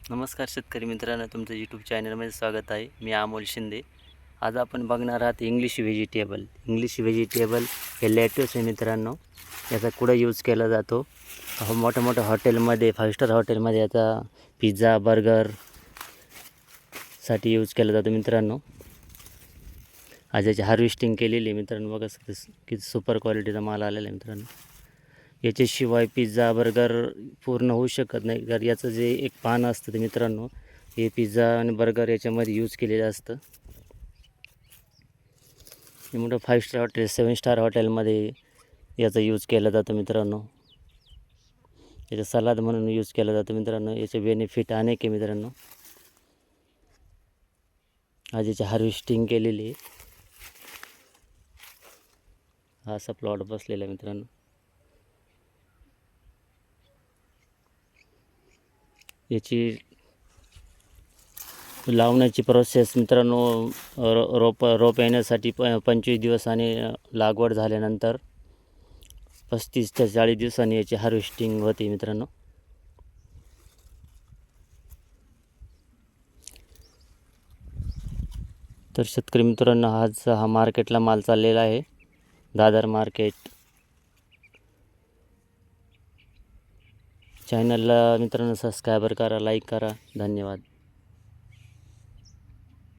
नमस्कार शेतकरी मित्रांनो, तुमचं यूट्यूब चॅनलमध्ये स्वागत आहे. मी अमोल शिंदे. आज आपण बघणार आहात इंग्लिश व्हेजिटेबल. इंग्लिश व्हेजिटेबल हे लेट्युस आहे मित्रांनो. याचा कुठं यूज केला जातो? मोठ्या मोठ्या हॉटेलमध्ये, 5 स्टार हॉटेलमध्ये याचा पिझ्झा, बर्गरसाठी यूज केला जातो मित्रांनो. आज याची हार्वेस्टिंग केलेली आहे मित्रांनो. बघा किती सुपर क्वालिटीचा माल आलेला आहे मित्रांनो. याच्याशिवाय पिझ्झा, बर्गर पूर्ण होऊ शकत नाही. तर याचं जे एक पान असतं ते मित्रांनो, हे पिझ्झा आणि बर्गर याच्यामध्ये यूज केलेलं असतं. हे मोठं 5 स्टार हॉटेल, 7 स्टार हॉटेलमध्ये याचा यूज केला जातो मित्रांनो. याचा सलाद म्हणून यूज केला जातो मित्रांनो. याचे बेनिफिट अनेक आहे मित्रांनो. आज याची हार्वेस्टिंग केलेली आहे. हा असा प्लॉट बसलेला आहे मित्रांनो. याची लावण्याची प्रोसेस मित्रांनो, रोप येण्यासाठी 25 दिवस आणि लागवड झाल्यानंतर 35 ते 40 दिवसांनी याची हार्वेस्टिंग होते मित्रांनो. तर शेतकरी मित्रांनो, आज हा मार्केटला माल चाललेला आहे, दादर मार्केट. चॅनलला मित्रांनो सबस्क्राईबर करा, लाईक करा. धन्यवाद.